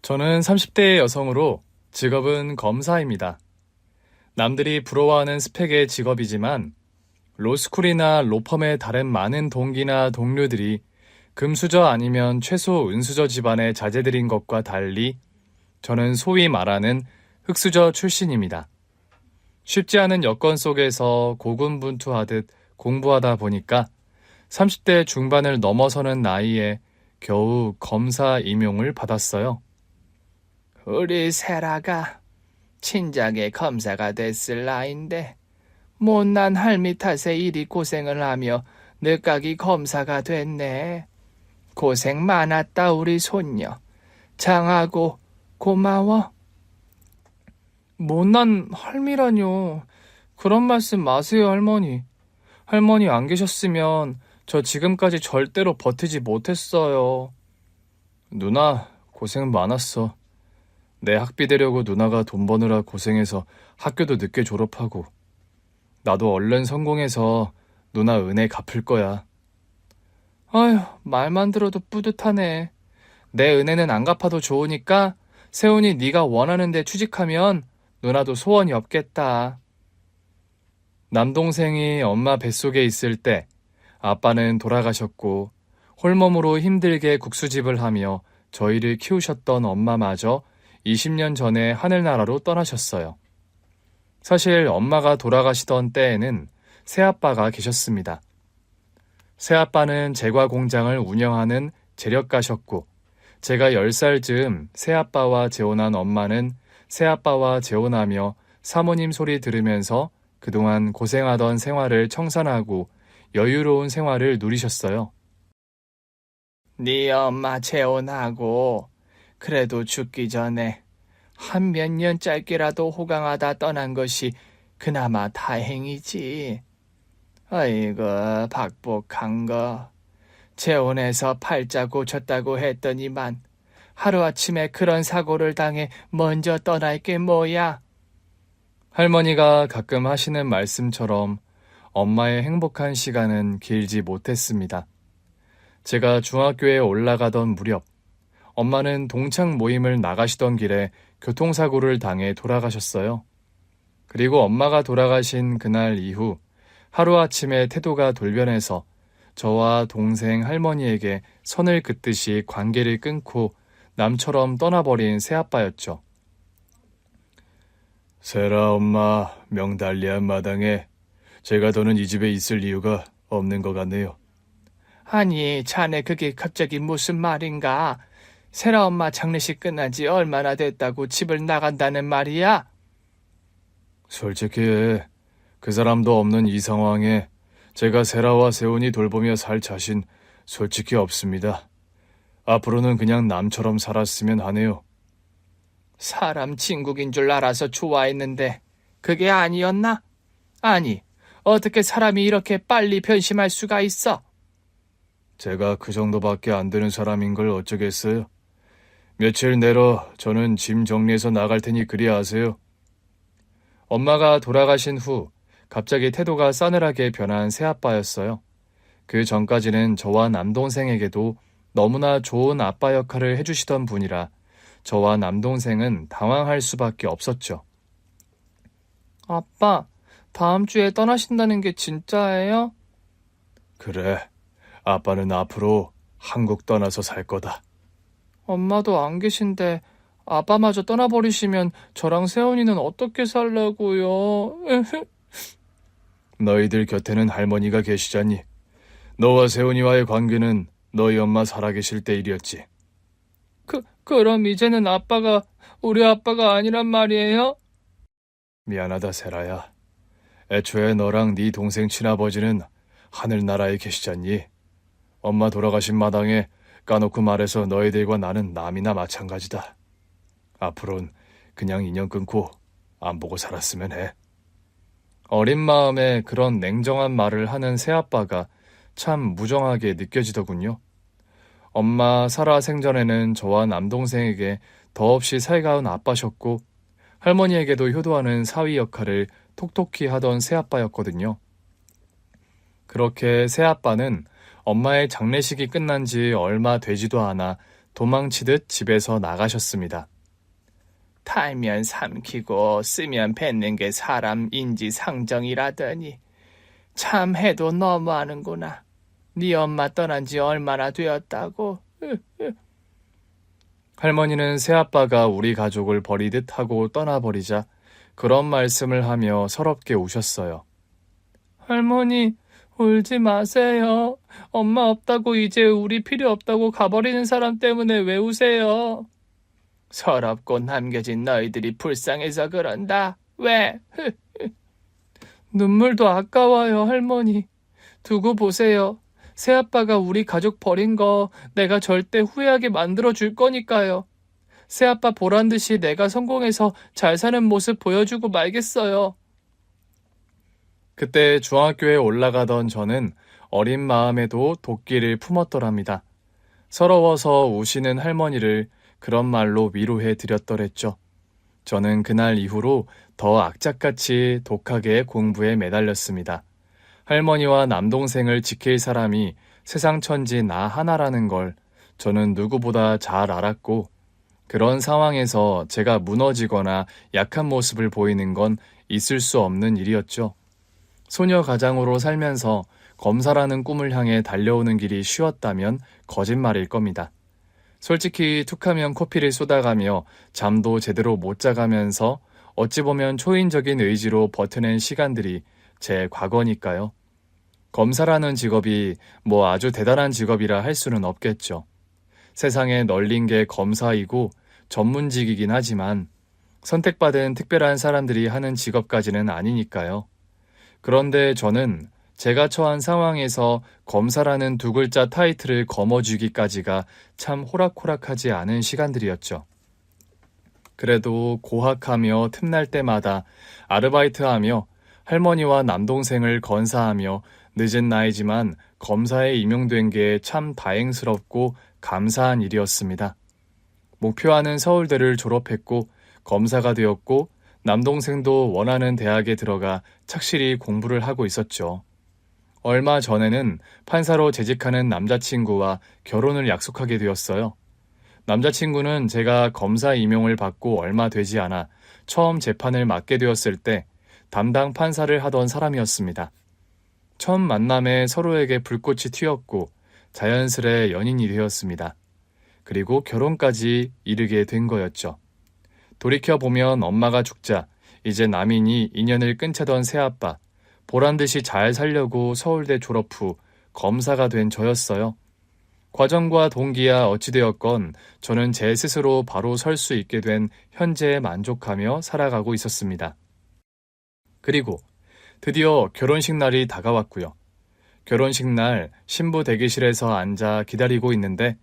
저는 30대의 여성으로 직업은 검사입니다. 남들이 부러워하는 스펙의 직업이지만 로스쿨이나 로펌의 다른 많은 동기나 동료들이 금수저 아니면 최소 은수저 집안의 자제들인 것과 달리 저는 소위 말하는 흑수저 출신입니다. 쉽지 않은 여건 속에서 고군분투하듯 공부하다 보니까 30대 중반을 넘어서는 나이에 겨우 검사 임용을 받았어요. 우리 세라가 친작에 검사가 됐을 나인데 못난 할미 탓에 이리 고생을 하며 늦가기 검사가 됐네. 고생 많았다 우리 손녀. 장하고 고마워. 못난 할미라뇨. 그런 말씀 마세요, 할머니. 할머니 안 계셨으면 저 지금까지 절대로 버티지 못했어요. 누나, 고생 많았어. 내 학비 대려고 누나가 돈 버느라 고생해서 학교도 늦게 졸업하고 나도 얼른 성공해서 누나 은혜 갚을 거야. 아휴, 말만 들어도 뿌듯하네. 내 은혜는 안 갚아도 좋으니까 세훈이 네가 원하는 데 취직하면 누나도 소원이 없겠다. 남동생이 엄마 뱃속에 있을 때 아빠는 돌아가셨고 홀몸으로 힘들게 국수집을 하며 저희를 키우셨던 엄마마저 20년 전에 하늘나라로 떠나셨어요. 사실 엄마가 돌아가시던 때에는 새아빠가 계셨습니다. 새아빠는 제과 공장을 운영하는 재력가셨고 제가 10살 즈음 새아빠와 재혼한 엄마는 새아빠와 재혼하며 사모님 소리 들으면서 그동안 고생하던 생활을 청산하고 여유로운 생활을 누리셨어요. 네 엄마 재혼하고 그래도 죽기 전에 한 몇 년 짧게라도 호강하다 떠난 것이 그나마 다행이지. 아이고 박복한 거. 재혼해서 팔자 고쳤다고 했더니만 하루아침에 그런 사고를 당해 먼저 떠날 게 뭐야. 할머니가 가끔 하시는 말씀처럼 엄마의 행복한 시간은 길지 못했습니다. 제가 중학교에 올라가던 무렵 엄마는 동창 모임을 나가시던 길에 교통사고를 당해 돌아가셨어요. 그리고 엄마가 돌아가신 그날 이후 하루아침에 태도가 돌변해서 저와 동생 할머니에게 선을 긋듯이 관계를 끊고 남처럼 떠나버린 새아빠였죠. 세라 엄마 명달리한 마당에 제가 더는 이 집에 있을 이유가 없는 것 같네요. 아니 자네 그게 갑자기 무슨 말인가. 세라 엄마 장례식 끝난 지 얼마나 됐다고 집을 나간다는 말이야? 솔직히 그 사람도 없는 이 상황에 제가 세라와 세훈이 돌보며 살 자신 솔직히 없습니다. 앞으로는 그냥 남처럼 살았으면 하네요. 사람 친국인 줄 알아서 좋아했는데 그게 아니었나? 아니, 어떻게 사람이 이렇게 빨리 변심할 수가 있어? 제가 그 정도밖에 안 되는 사람인 걸 어쩌겠어요. 며칠 내로 저는 짐 정리해서 나갈 테니 그리 아세요. 엄마가 돌아가신 후 갑자기 태도가 싸늘하게 변한 새아빠였어요. 그 전까지는 저와 남동생에게도 너무나 좋은 아빠 역할을 해주시던 분이라 저와 남동생은 당황할 수밖에 없었죠. 아빠, 다음 주에 떠나신다는 게 진짜예요? 그래, 아빠는 앞으로 한국 떠나서 살 거다. 엄마도 안 계신데 아빠마저 떠나버리시면 저랑 세훈이는 어떻게 살라고요? 너희들 곁에는 할머니가 계시자니 너와 세훈이와의 관계는 너희 엄마 살아계실 때 일이었지. 그럼 이제는 아빠가 우리 아빠가 아니란 말이에요? 미안하다 세라야. 애초에 너랑 네 동생 친아버지는 하늘나라에 계시잖니. 엄마 돌아가신 마당에 까놓고 말해서 너희들과 나는 남이나 마찬가지다. 앞으론 그냥 인연 끊고 안 보고 살았으면 해. 어린 마음에 그런 냉정한 말을 하는 새아빠가 참 무정하게 느껴지더군요. 엄마 살아 생전에는 저와 남동생에게 더없이 살가운 아빠셨고 할머니에게도 효도하는 사위 역할을 톡톡히 하던 새아빠였거든요. 그렇게 새아빠는 엄마의 장례식이 끝난 지 얼마 되지도 않아 도망치듯 집에서 나가셨습니다. 탈면 삼키고 쓰면 뱉는 게 사람 인지상정이라더니 참 해도 너무하는구나. 네 엄마 떠난 지 얼마나 되었다고. 할머니는 새아빠가 우리 가족을 버리듯 하고 떠나버리자 그런 말씀을 하며 서럽게 우셨어요. 할머니, 울지 마세요. 엄마 없다고 이제 우리 필요 없다고 가버리는 사람 때문에 왜 우세요? 서럽고 남겨진 너희들이 불쌍해서 그런다. 왜? 눈물도 아까워요, 할머니. 두고 보세요. 새아빠가 우리 가족 버린 거 내가 절대 후회하게 만들어 줄 거니까요. 새아빠 보란 듯이 내가 성공해서 잘 사는 모습 보여주고 말겠어요. 그때 중학교에 올라가던 저는 어린 마음에도 도끼를 품었더랍니다. 서러워서 우시는 할머니를 그런 말로 위로해 드렸더랬죠. 저는 그날 이후로 더 악착같이 독하게 공부에 매달렸습니다. 할머니와 남동생을 지킬 사람이 세상 천지 나 하나라는 걸 저는 누구보다 잘 알았고, 그런 상황에서 제가 무너지거나 약한 모습을 보이는 건 있을 수 없는 일이었죠. 소녀 가장으로 살면서 검사라는 꿈을 향해 달려오는 길이 쉬웠다면 거짓말일 겁니다. 솔직히 툭하면 코피를 쏟아가며 잠도 제대로 못 자가면서 어찌 보면 초인적인 의지로 버텨낸 시간들이 제 과거니까요. 검사라는 직업이 뭐 아주 대단한 직업이라 할 수는 없겠죠. 세상에 널린 게 검사이고 전문직이긴 하지만 선택받은 특별한 사람들이 하는 직업까지는 아니니까요. 그런데 저는 제가 처한 상황에서 검사라는 두 글자 타이틀을 거머쥐기까지가 참 호락호락하지 않은 시간들이었죠. 그래도 고학하며 틈날 때마다 아르바이트하며 할머니와 남동생을 건사하며 늦은 나이지만 검사에 임용된 게 참 다행스럽고 감사한 일이었습니다. 목표하는 서울대를 졸업했고 검사가 되었고 남동생도 원하는 대학에 들어가 착실히 공부를 하고 있었죠. 얼마 전에는 판사로 재직하는 남자친구와 결혼을 약속하게 되었어요. 남자친구는 제가 검사 임용을 받고 얼마 되지 않아 처음 재판을 맡게 되었을 때 담당 판사를 하던 사람이었습니다. 처음 만남에 서로에게 불꽃이 튀었고 자연스레 연인이 되었습니다. 그리고 결혼까지 이르게 된 거였죠. 돌이켜보면 엄마가 죽자 이제 남인이 인연을 끊자던 새아빠, 보란듯이 잘 살려고 서울대 졸업 후 검사가 된 저였어요. 과정과 동기야 어찌되었건 저는 제 스스로 바로 설 수 있게 된 현재에 만족하며 살아가고 있었습니다. 그리고 드디어 결혼식 날이 다가왔고요. 결혼식 날 신부 대기실에서 앉아 기다리고 있는데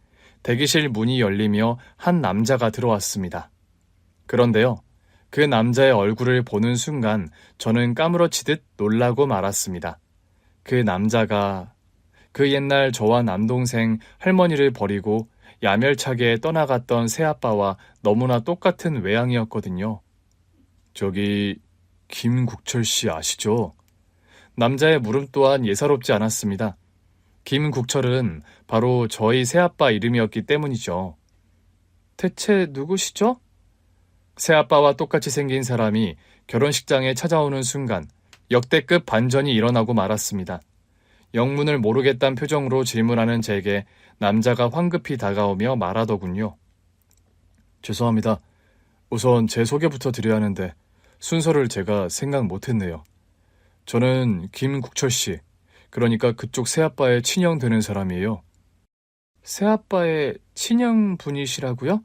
대기실 문이 열리며 한 남자가 들어왔습니다. 그런데요, 그 남자의 얼굴을 보는 순간 저는 까무러치듯 놀라고 말았습니다. 그 남자가 그 옛날 저와 남동생 할머니를 버리고 야멸차게 떠나갔던 새아빠와 너무나 똑같은 외양이었거든요. 저기 김국철 씨 아시죠? 남자의 물음 또한 예사롭지 않았습니다. 김국철은 바로 저희 새아빠 이름이었기 때문이죠. 대체 누구시죠? 새아빠와 똑같이 생긴 사람이 결혼식장에 찾아오는 순간 역대급 반전이 일어나고 말았습니다. 영문을 모르겠다는 표정으로 질문하는 제게 남자가 황급히 다가오며 말하더군요. 죄송합니다. 우선 제 소개부터 드려야 하는데 순서를 제가 생각 못했네요. 저는 김국철 씨, 그러니까 그쪽 새아빠의 친형 되는 사람이에요. 새아빠의 친형분이시라고요?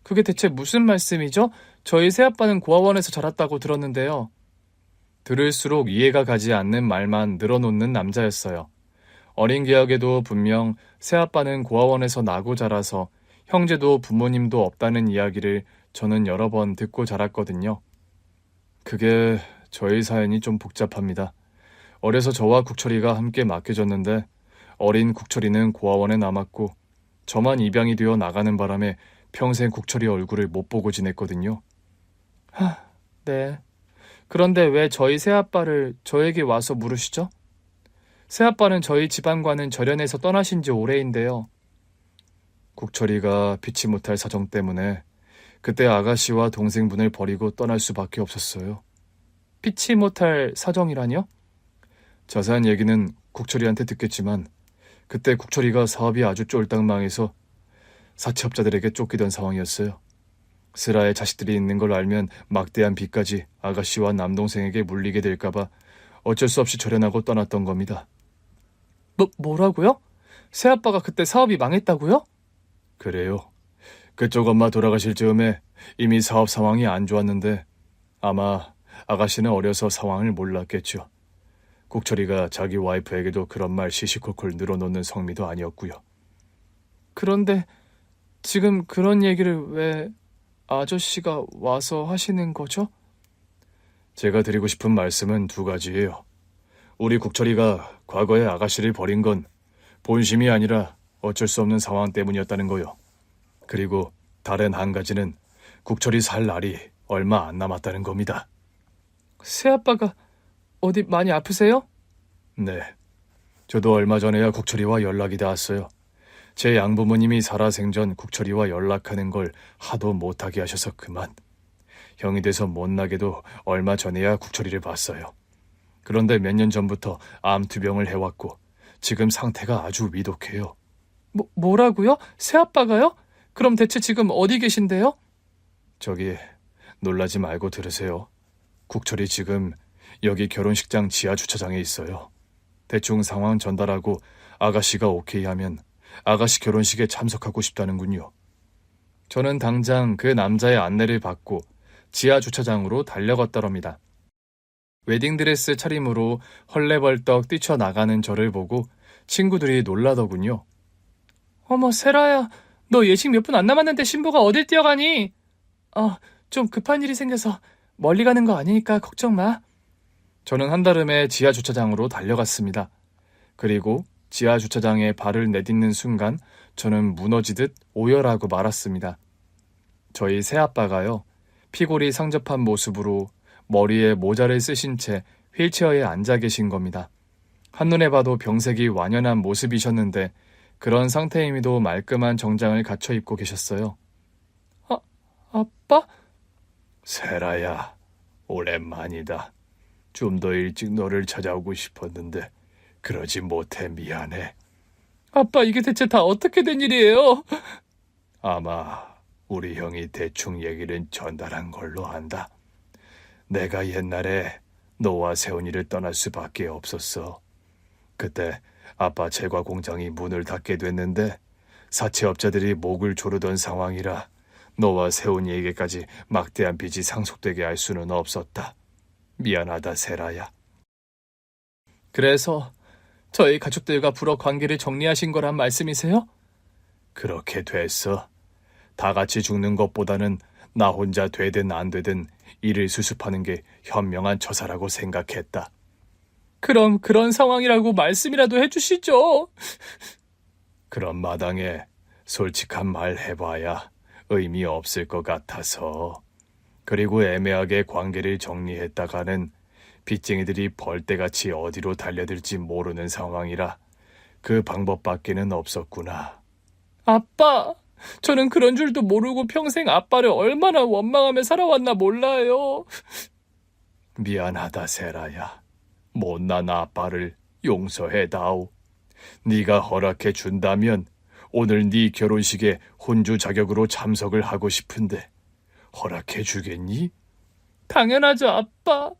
그게 대체 무슨 말씀이죠? 저희 새아빠는 고아원에서 자랐다고 들었는데요. 들을수록 이해가 가지 않는 말만 늘어놓는 남자였어요. 어린 기억에도 분명 새아빠는 고아원에서 나고 자라서 형제도 부모님도 없다는 이야기를 저는 여러 번 듣고 자랐거든요. 그게 저희 사연이 좀 복잡합니다. 어려서 저와 국철이가 함께 맡겨졌는데 어린 국철이는 고아원에 남았고 저만 입양이 되어 나가는 바람에 평생 국철이 얼굴을 못 보고 지냈거든요. 네. 그런데 왜 저희 새아빠를 저에게 와서 물으시죠? 새아빠는 저희 집안과는 절연해서 떠나신 지 오래인데요. 국철이가 피치 못할 사정 때문에 그때 아가씨와 동생분을 버리고 떠날 수밖에 없었어요. 피치 못할 사정이라뇨? 자세한 얘기는 국철이한테 듣겠지만 그때 국철이가 사업이 아주 쫄딱 망해서 사채업자들에게 쫓기던 상황이었어요. 슬아의 자식들이 있는 걸 알면 막대한 빚까지 아가씨와 남동생에게 물리게 될까봐 어쩔 수 없이 절연하고 떠났던 겁니다. 뭐라고요? 새아빠가 그때 사업이 망했다고요? 그래요. 그쪽 엄마 돌아가실 즈음에 이미 사업 상황이 안 좋았는데 아마 아가씨는 어려서 상황을 몰랐겠죠. 국철이가 자기 와이프에게도 그런 말 시시콜콜 늘어놓는 성미도 아니었고요. 그런데 지금 그런 얘기를 왜 아저씨가 와서 하시는 거죠? 제가 드리고 싶은 말씀은 두 가지예요. 우리 국철이가 과거에 아가씨를 버린 건 본심이 아니라 어쩔 수 없는 상황 때문이었다는 거요. 그리고 다른 한 가지는 국철이 살 날이 얼마 안 남았다는 겁니다. 새아빠가 어디 많이 아프세요? 네. 저도 얼마 전에야 국철이와 연락이 닿았어요. 제 양부모님이 살아생전 국철이와 연락하는 걸 하도 못하게 하셔서 그만. 형이 돼서 못나게도 얼마 전에야 국철이를 봤어요. 그런데 몇 년 전부터 암투병을 해왔고 지금 상태가 아주 위독해요. 뭐라고요? 새아빠가요? 그럼 대체 지금 어디 계신데요? 저기 놀라지 말고 들으세요. 국철이 지금 여기 결혼식장 지하 주차장에 있어요. 대충 상황 전달하고 아가씨가 오케이 하면 아가씨 결혼식에 참석하고 싶다는군요. 저는 당장 그 남자의 안내를 받고 지하 주차장으로 달려갔더랍니다. 웨딩드레스 차림으로 헐레벌떡 뛰쳐나가는 저를 보고 친구들이 놀라더군요. 어머, 세라야, 너 예식 몇 분 안 남았는데 신부가 어딜 뛰어가니? 좀 급한 일이 생겨서 멀리 가는 거 아니니까 걱정 마. 저는 한달음에 지하 주차장으로 달려갔습니다. 그리고 지하 주차장에 발을 내딛는 순간 저는 무너지듯 오열하고 말았습니다. 저희 새아빠가요, 피골이 상접한 모습으로 머리에 모자를 쓰신 채 휠체어에 앉아 계신 겁니다. 한눈에 봐도 병색이 완연한 모습이셨는데 그런 상태임에도 말끔한 정장을 갖춰 입고 계셨어요. 아빠? 세라야, 오랜만이다. 좀 더 일찍 너를 찾아오고 싶었는데 그러지 못해 미안해. 아빠, 이게 대체 다 어떻게 된 일이에요? 아마 우리 형이 대충 얘기는 전달한 걸로 안다. 내가 옛날에 너와 세훈이를 떠날 수밖에 없었어. 그때 아빠 제과 공장이 문을 닫게 됐는데 사채업자들이 목을 조르던 상황이라 너와 세훈이에게까지 막대한 빚이 상속되게 할 수는 없었다. 미안하다, 세라야. 그래서 저희 가족들과 불어 관계를 정리하신 거란 말씀이세요? 그렇게 됐어. 다 같이 죽는 것보다는 나 혼자 되든 안 되든 일을 수습하는 게 현명한 처사라고 생각했다. 그럼 그런 상황이라고 말씀이라도 해주시죠. 그런 마당에 솔직한 말 해봐야 의미 없을 것 같아서. 그리고 애매하게 관계를 정리했다가는 빚쟁이들이 벌떼같이 어디로 달려들지 모르는 상황이라 그 방법밖에는 없었구나. 아빠, 저는 그런 줄도 모르고 평생 아빠를 얼마나 원망하며 살아왔나 몰라요. 미안하다, 세라야. 못난 아빠를 용서해다오. 네가 허락해 준다면 오늘 네 결혼식에 혼주 자격으로 참석을 하고 싶은데 허락해 주겠니? 당연하죠, 아빠.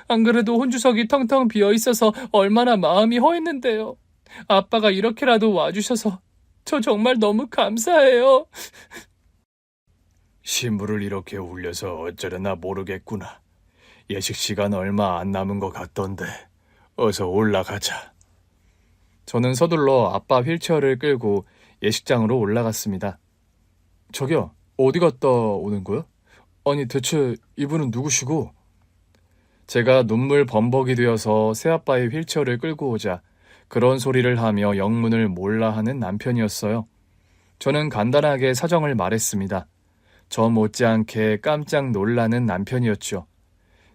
안 그래도 혼주석이 텅텅 비어 있어서 얼마나 마음이 허했는데요. 아빠가 이렇게라도 와주셔서 저 정말 너무 감사해요. 신부를 이렇게 울려서 어쩌려나 모르겠구나. 예식 시간 얼마 안 남은 것 같던데 어서 올라가자. 저는 서둘러 아빠 휠체어를 끌고 예식장으로 올라갔습니다. 저기요, 어디 갔다 오는 거야? 아니 대체 이분은 누구시고? 제가 눈물 범벅이 되어서 새아빠의 휠체어를 끌고 오자 그런 소리를 하며 영문을 몰라 하는 남편이었어요. 저는 간단하게 사정을 말했습니다. 저 못지않게 깜짝 놀라는 남편이었죠.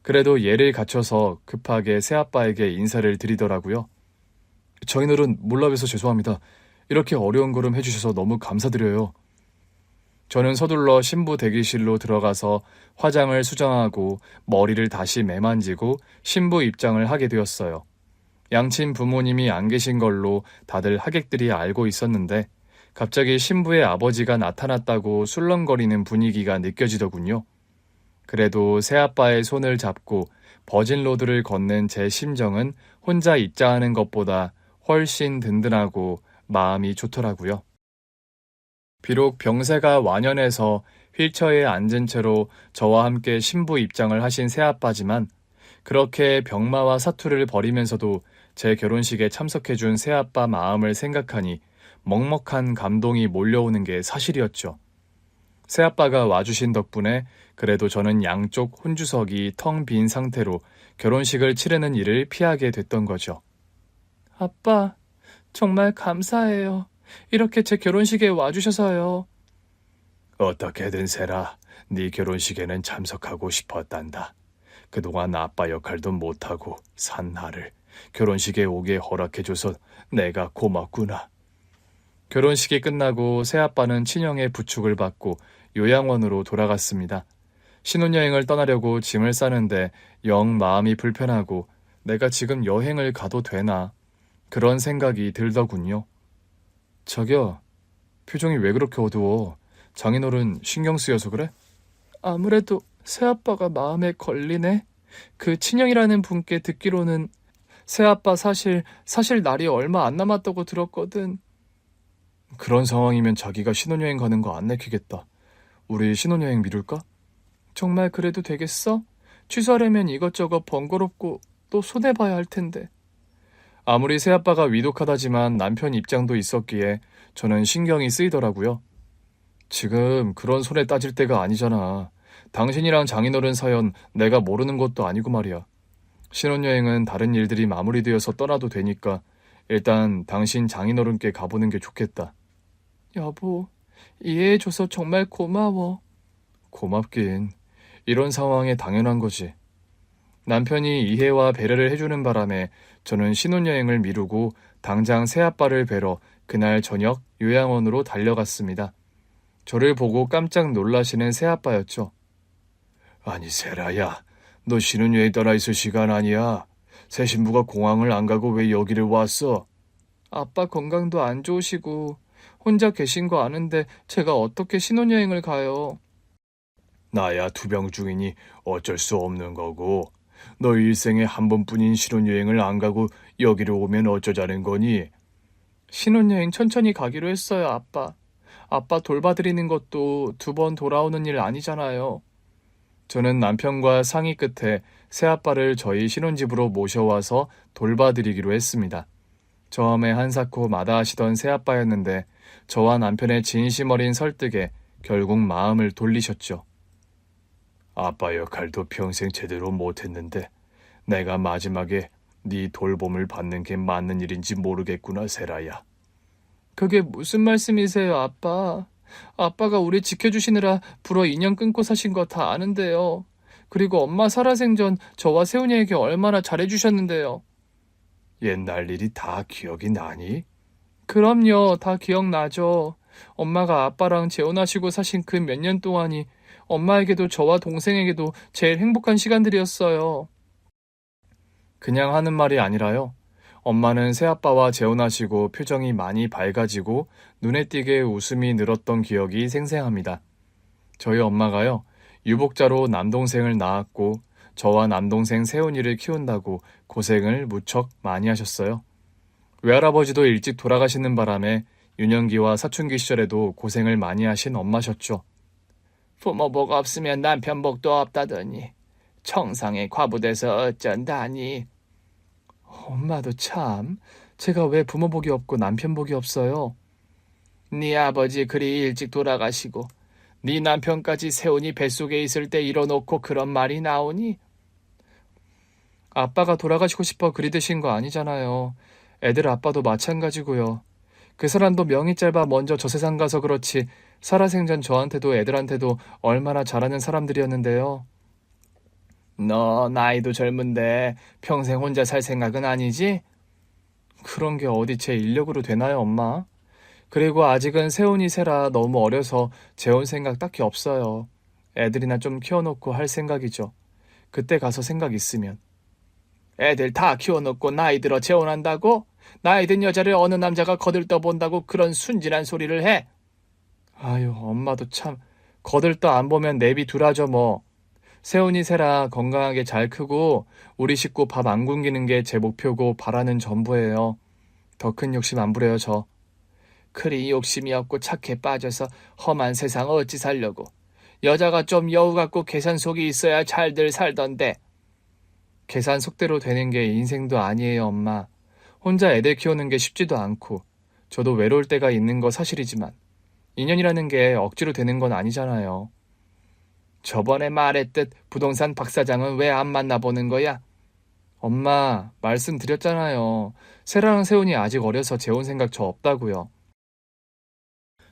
그래도 예를 갖춰서 급하게 새아빠에게 인사를 드리더라고요. 저희들은 몰라 뵈서 죄송합니다. 이렇게 어려운 걸음 해주셔서 너무 감사드려요. 저는 서둘러 신부 대기실로 들어가서 화장을 수정하고 머리를 다시 매만지고 신부 입장을 하게 되었어요. 양친 부모님이 안 계신 걸로 다들 하객들이 알고 있었는데 갑자기 신부의 아버지가 나타났다고 술렁거리는 분위기가 느껴지더군요. 그래도 새아빠의 손을 잡고 버진로드를 걷는 제 심정은 혼자 있자 하는 것보다 훨씬 든든하고 마음이 좋더라고요. 비록 병세가 완연해서 휠체어에 앉은 채로 저와 함께 신부 입장을 하신 새아빠지만 그렇게 병마와 사투를 벌이면서도 제 결혼식에 참석해준 새아빠 마음을 생각하니 먹먹한 감동이 몰려오는 게 사실이었죠. 새아빠가 와주신 덕분에 그래도 저는 양쪽 혼주석이 텅 빈 상태로 결혼식을 치르는 일을 피하게 됐던 거죠. 아빠, 정말 감사해요. 이렇게 제 결혼식에 와주셔서요. 어떻게든 세라, 네 결혼식에는 참석하고 싶었단다. 그동안 아빠 역할도 못하고 산 나를 결혼식에 오게 허락해줘서 내가 고맙구나. 결혼식이 끝나고 새아빠는 친형의 부축을 받고 요양원으로 돌아갔습니다. 신혼여행을 떠나려고 짐을 싸는데 영 마음이 불편하고 내가 지금 여행을 가도 되나 그런 생각이 들더군요. 자기야, 표정이 왜 그렇게 어두워? 장인어른 신경 쓰여서 그래? 아무래도 새아빠가 마음에 걸리네. 그 친형이라는 분께 듣기로는 새아빠 사실 날이 얼마 안 남았다고 들었거든. 그런 상황이면 자기가 신혼여행 가는 거 안 내키겠다. 우리 신혼여행 미룰까? 정말 그래도 되겠어? 취소하려면 이것저것 번거롭고 또 손해봐야 할 텐데. 아무리 새아빠가 위독하다지만 남편 입장도 있었기에 저는 신경이 쓰이더라고요. 지금 그런 손에 따질 때가 아니잖아. 당신이랑 장인어른 사연 내가 모르는 것도 아니고 말이야. 신혼여행은 다른 일들이 마무리되어서 떠나도 되니까 일단 당신 장인어른께 가보는 게 좋겠다. 여보, 이해해줘서 정말 고마워. 고맙긴. 이런 상황에 당연한 거지. 남편이 이해와 배려를 해주는 바람에 저는 신혼여행을 미루고 당장 새아빠를 뵈러 그날 저녁 요양원으로 달려갔습니다. 저를 보고 깜짝 놀라시는 새아빠였죠. 아니 세라야, 너 신혼여행 떠나 있을 시간 아니야. 새 신부가 공항을 안 가고 왜 여기를 왔어? 아빠 건강도 안 좋으시고 혼자 계신 거 아는데 제가 어떻게 신혼여행을 가요? 나야 투병 중이니 어쩔 수 없는 거고. 너 일생에 한 번뿐인 신혼여행을 안 가고 여기로 오면 어쩌자는 거니? 신혼여행 천천히 가기로 했어요, 아빠. 아빠 돌봐드리는 것도 2번 돌아오는 일 아니잖아요. 저는 남편과 상의 끝에 새아빠를 저희 신혼집으로 모셔와서 돌봐드리기로 했습니다. 처음에 한사코 마다하시던 새아빠였는데 저와 남편의 진심 어린 설득에 결국 마음을 돌리셨죠. 아빠 역할도 평생 제대로 못했는데 내가 마지막에 네 돌봄을 받는 게 맞는 일인지 모르겠구나, 세라야. 그게 무슨 말씀이세요, 아빠? 아빠가 우리 지켜주시느라 불어 인연 끊고 사신 거 다 아는데요. 그리고 엄마 살아생전 저와 세훈이에게 얼마나 잘해주셨는데요. 옛날 일이 다 기억이 나니? 그럼요, 다 기억나죠. 엄마가 아빠랑 재혼하시고 사신 그 몇 년 동안이 엄마에게도 저와 동생에게도 제일 행복한 시간들이었어요. 그냥 하는 말이 아니라요. 엄마는 새아빠와 재혼하시고 표정이 많이 밝아지고 눈에 띄게 웃음이 늘었던 기억이 생생합니다. 저희 엄마가요, 유복자로 남동생을 낳았고 저와 남동생 세훈이를 키운다고 고생을 무척 많이 하셨어요. 외할아버지도 일찍 돌아가시는 바람에 유년기와 사춘기 시절에도 고생을 많이 하신 엄마셨죠. 부모 복 없으면 남편 복도 없다더니 청상에 과부돼서 어쩐다니. 엄마도 참, 제가 왜 부모 복이 없고 남편 복이 없어요? 네 아버지 그리 일찍 돌아가시고 네 남편까지 세훈이 뱃속에 있을 때 이뤄놓고 그런 말이 나오니? 아빠가 돌아가시고 싶어 그리 드신 거 아니잖아요. 애들 아빠도 마찬가지고요. 그 사람도 명이 짧아 먼저 저 세상 가서 그렇지 살아생전 저한테도 애들한테도 얼마나 잘하는 사람들이었는데요. 너 나이도 젊은데 평생 혼자 살 생각은 아니지? 그런 게 어디 제 인력으로 되나요, 엄마? 그리고 아직은 세훈이 세라 너무 어려서 재혼 생각 딱히 없어요. 애들이나 좀 키워놓고 할 생각이죠. 그때 가서 생각 있으면. 애들 다 키워놓고 나이 들어 재혼한다고? 나이 든 여자를 어느 남자가 거들떠본다고 그런 순진한 소리를 해? 아유, 엄마도 참. 거들떠 안 보면 내비 두라죠 뭐. 세훈이 세라 건강하게 잘 크고 우리 식구 밥 안 굶기는 게 제 목표고 바라는 전부예요. 더 큰 욕심 안 부려요 저. 그리 욕심이 없고 착해 빠져서 험한 세상 어찌 살려고. 여자가 좀 여우 같고 계산 속이 있어야 잘들 살던데. 계산 속대로 되는 게 인생도 아니에요 엄마. 혼자 애들 키우는 게 쉽지도 않고 저도 외로울 때가 있는 거 사실이지만 인연이라는 게 억지로 되는 건 아니잖아요. 저번에 말했듯 부동산 박 사장은 왜 안 만나보는 거야? 엄마, 말씀드렸잖아요. 세라랑 세훈이 아직 어려서 재혼 생각 저 없다고요.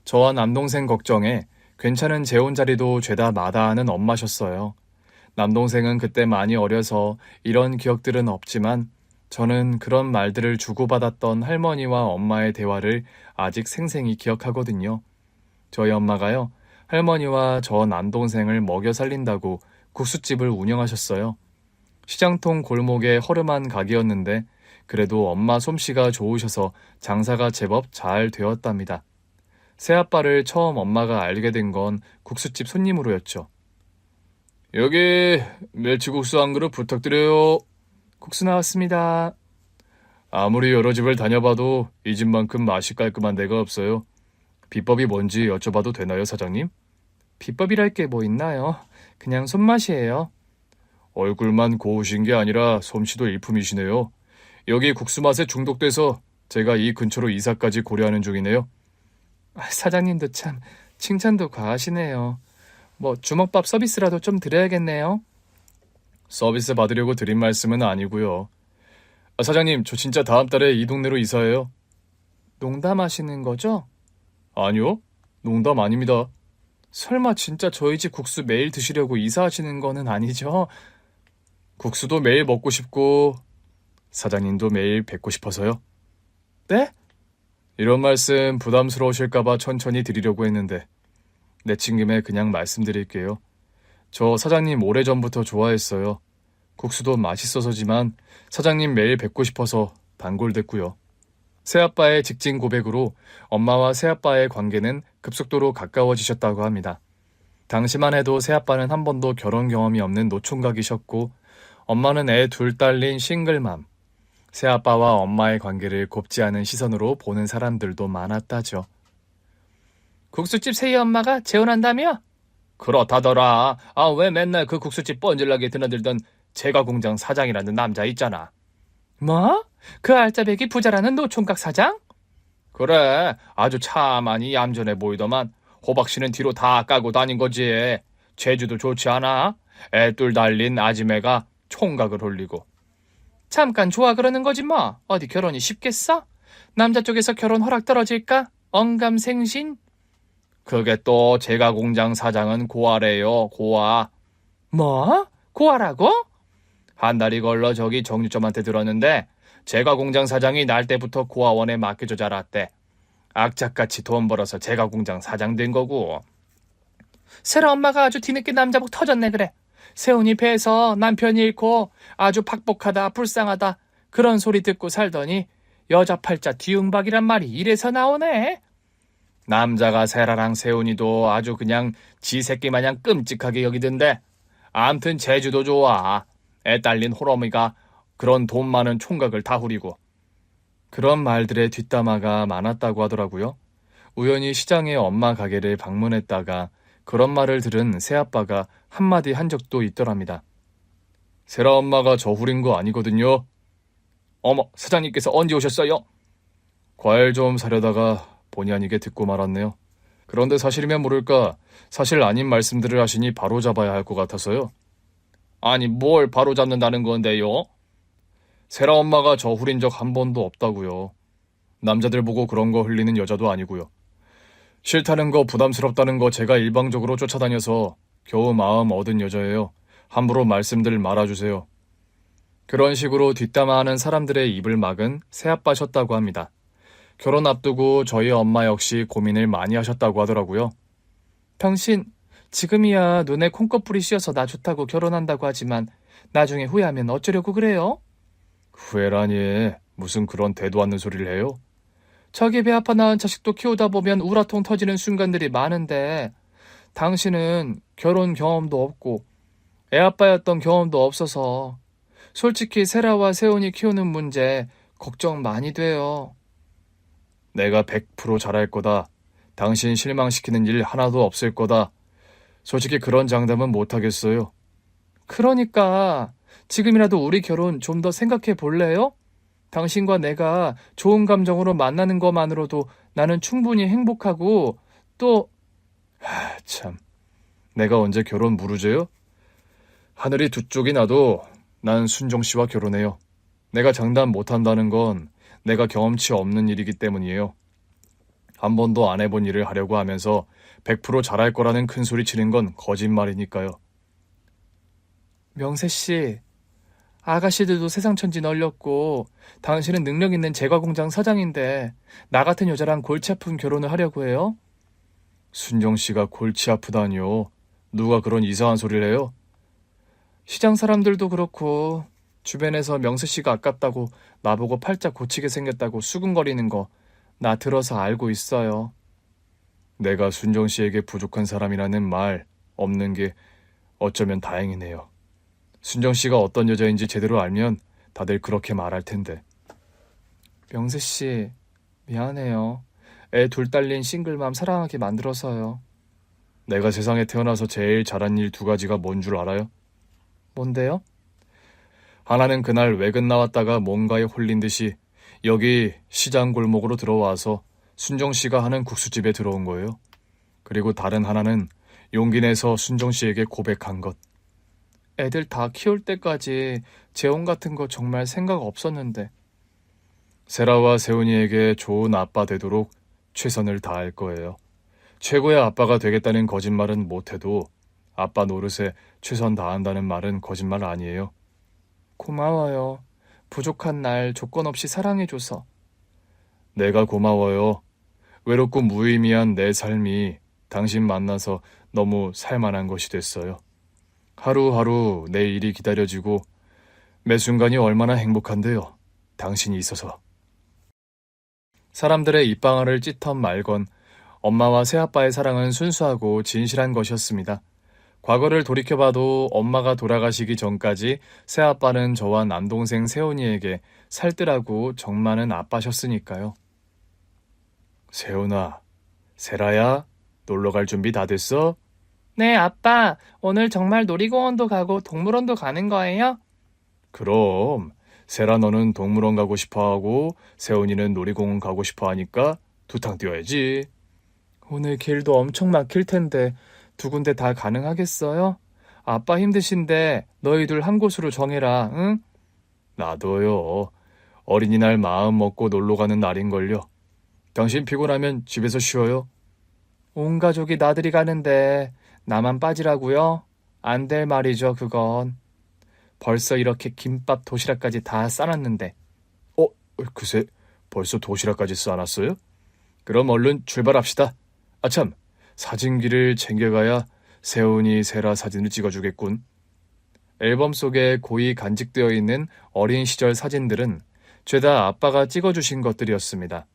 저와 남동생 걱정에 괜찮은 재혼 자리도 죄다 마다하는 엄마셨어요. 남동생은 그때 많이 어려서 이런 기억들은 없지만 저는 그런 말들을 주고받았던 할머니와 엄마의 대화를 아직 생생히 기억하거든요. 저희 엄마가요, 할머니와 저 남동생을 먹여 살린다고 국수집을 운영하셨어요. 시장통 골목의 허름한 가게였는데 그래도 엄마 솜씨가 좋으셔서 장사가 제법 잘 되었답니다. 새아빠를 처음 엄마가 알게 된 건 국수집 손님으로였죠. 여기 멸치국수 한 그릇 부탁드려요. 국수 나왔습니다. 아무리 여러 집을 다녀봐도 이 집만큼 맛이 깔끔한 데가 없어요. 비법이 뭔지 여쭤봐도 되나요, 사장님? 비법이랄 게 뭐 있나요? 그냥 손맛이에요. 얼굴만 고우신 게 아니라 솜씨도 일품이시네요. 여기 국수 맛에 중독돼서 제가 이 근처로 이사까지 고려하는 중이네요. 사장님도 참 칭찬도 과하시네요. 뭐 주먹밥 서비스라도 좀 드려야겠네요. 서비스 받으려고 드린 말씀은 아니고요. 사장님, 저 진짜 다음 달에 이 동네로 이사해요. 농담하시는 거죠? 아니요, 농담 아닙니다. 설마 진짜 저희 집 국수 매일 드시려고 이사하시는 거는 아니죠? 국수도 매일 먹고 싶고 사장님도 매일 뵙고 싶어서요. 네? 이런 말씀 부담스러우실까봐 천천히 드리려고 했는데 내친 김에 그냥 말씀드릴게요. 저 사장님 오래전부터 좋아했어요. 국수도 맛있어서지만 사장님 매일 뵙고 싶어서 단골됐고요. 새아빠의 직진 고백으로 엄마와 새아빠의 관계는 급속도로 가까워지셨다고 합니다. 당시만 해도 새아빠는 한 번도 결혼 경험이 없는 노총각이셨고 엄마는 애 둘 딸린 싱글맘. 새아빠와 엄마의 관계를 곱지 않은 시선으로 보는 사람들도 많았다죠. 국수집 새이 엄마가 재혼한다며? 그렇다더라. 왜 맨날 그 국수집 뻔질나게 드나들던 제과공장 사장이라는 남자 있잖아. 뭐? 그 알짜배기 부자라는 노총각 사장? 그래, 아주 차만이 얌전해 보이더만 호박씨는 뒤로 다 까고 다닌 거지. 제주도 좋지 않아? 애둘 달린 아지매가 총각을 홀리고. 잠깐 좋아 그러는 거지 뭐. 어디 결혼이 쉽겠어? 남자 쪽에서 결혼 허락 떨어질까? 언감생신? 그게 또 제과공장 사장은 고아래요, 고아. 뭐? 고아라고? 한 달이 걸러 저기 정육점한테 들었는데 제과공장 사장이 날 때부터 고아원에 맡겨줘 자랐대. 악착같이 돈 벌어서 제과공장 사장 된 거고. 세라 엄마가 아주 뒤늦게 남자복 터졌네 그래. 세훈이 배에서 남편이 잃고 아주 박복하다 불쌍하다 그런 소리 듣고 살더니 여자 팔자 뒤응박이란 말이 이래서 나오네. 남자가 세라랑 세훈이도 아주 그냥 지 새끼 마냥 끔찍하게 여기던데. 암튼 제주도 좋아. 애 딸린 호러미가 그런 돈 많은 총각을 다 후리고. 그런 말들의 뒷담화가 많았다고 하더라고요. 우연히 시장에 엄마 가게를 방문했다가 그런 말을 들은 새아빠가 한마디 한 적도 있더랍니다. 세라 엄마가 저 후린 거 아니거든요. 어머, 사장님께서 언제 오셨어요? 과일 좀 사려다가 본의 아니게 듣고 말았네요. 그런데 사실이면 모를까 사실 아닌 말씀들을 하시니 바로 잡아야 할 것 같아서요. 아니 뭘 바로 잡는다는 건데요? 세라 엄마가 저 후린 적 한 번도 없다고요. 남자들 보고 그런 거 흘리는 여자도 아니고요. 싫다는 거 부담스럽다는 거 제가 일방적으로 쫓아다녀서 겨우 마음 얻은 여자예요. 함부로 말씀들 말아주세요. 그런 식으로 뒷담화하는 사람들의 입을 막은 새아빠셨다고 합니다. 결혼 앞두고 저희 엄마 역시 고민을 많이 하셨다고 하더라고요. 당신 지금이야 눈에 콩꺼풀이 씌어서 나 좋다고 결혼한다고 하지만 나중에 후회하면 어쩌려고 그래요? 후회라니 무슨 그런 대도 않는 소리를 해요? 자기 배 아파 낳은 자식도 키우다 보면 우라통 터지는 순간들이 많은데 당신은 결혼 경험도 없고 애 아빠였던 경험도 없어서 솔직히 세라와 세훈이 키우는 문제 걱정 많이 돼요. 내가 100% 잘할 거다. 당신 실망시키는 일 하나도 없을 거다. 솔직히 그런 장담은 못하겠어요. 그러니까 지금이라도 우리 결혼 좀 더 생각해 볼래요? 당신과 내가 좋은 감정으로 만나는 것만으로도 나는 충분히 행복하고 또 참, 내가 언제 결혼 무르죄요? 하늘이 두 쪽이 나도 난 순정 씨와 결혼해요. 내가 장담 못한다는 건 내가 경험치 없는 일이기 때문이에요. 한 번도 안 해본 일을 하려고 하면서 100% 잘할 거라는 큰 소리 치는 건 거짓말이니까요. 명세 씨, 아가씨들도 세상 천지 널렸고 당신은 능력 있는 제과 공장 사장인데 나 같은 여자랑 골치 아픈 결혼을 하려고 해요? 순정 씨가 골치 아프다니요. 누가 그런 이상한 소리를 해요? 시장 사람들도 그렇고 주변에서 명세 씨가 아깝다고 나보고 팔자 고치게 생겼다고 수근거리는 거 나 들어서 알고 있어요. 내가 순정 씨에게 부족한 사람이라는 말 없는 게 어쩌면 다행이네요. 순정 씨가 어떤 여자인지 제대로 알면 다들 그렇게 말할 텐데. 명세 씨, 미안해요. 애 둘 딸린 싱글맘 사랑하게 만들어서요. 내가 세상에 태어나서 제일 잘한 일 두 가지가 뭔 줄 알아요? 뭔데요? 하나는 그날 외근 나왔다가 뭔가에 홀린 듯이 여기 시장 골목으로 들어와서 순정 씨가 하는 국수집에 들어온 거예요. 그리고 다른 하나는 용기 내서 순정 씨에게 고백한 것. 애들 다 키울 때까지 재혼 같은 거 정말 생각 없었는데. 세라와 세훈이에게 좋은 아빠 되도록 최선을 다할 거예요. 최고의 아빠가 되겠다는 거짓말은 못해도 아빠 노릇에 최선 다한다는 말은 거짓말 아니에요. 고마워요. 부족한 날 조건 없이 사랑해줘서. 내가 고마워요. 외롭고 무의미한 내 삶이 당신 만나서 너무 살만한 것이 됐어요. 하루하루 내 일이 기다려지고 매 순간이 얼마나 행복한데요. 당신이 있어서. 사람들의 입방아를 찢던 말건 엄마와 새아빠의 사랑은 순수하고 진실한 것이었습니다. 과거를 돌이켜봐도 엄마가 돌아가시기 전까지 새아빠는 저와 남동생 세훈이에게 살뜰하고 정 많은 아빠셨으니까요. 세훈아, 세라야, 놀러 갈 준비 다 됐어? 네, 아빠. 오늘 정말 놀이공원도 가고 동물원도 가는 거예요? 그럼 세라 너는 동물원 가고 싶어하고 세훈이는 놀이공원 가고 싶어하니까 두탕 뛰어야지. 오늘 길도 엄청 막힐 텐데 두 군데 다 가능하겠어요? 아빠 힘드신데 너희들 한 곳으로 정해라, 응? 나도요. 어린이날 마음 먹고 놀러 가는 날인걸요. 당신 피곤하면 집에서 쉬어요. 온 가족이 나들이 가는데 나만 빠지라고요? 안 될 말이죠, 그건. 벌써 이렇게 김밥 도시락까지 다 싸놨는데. 글쎄, 벌써 도시락까지 싸놨어요? 그럼 얼른 출발합시다. 아참, 사진기를 챙겨가야 세훈이 세라 사진을 찍어주겠군. 앨범 속에 고이 간직되어 있는 어린 시절 사진들은 죄다 아빠가 찍어주신 것들이었습니다.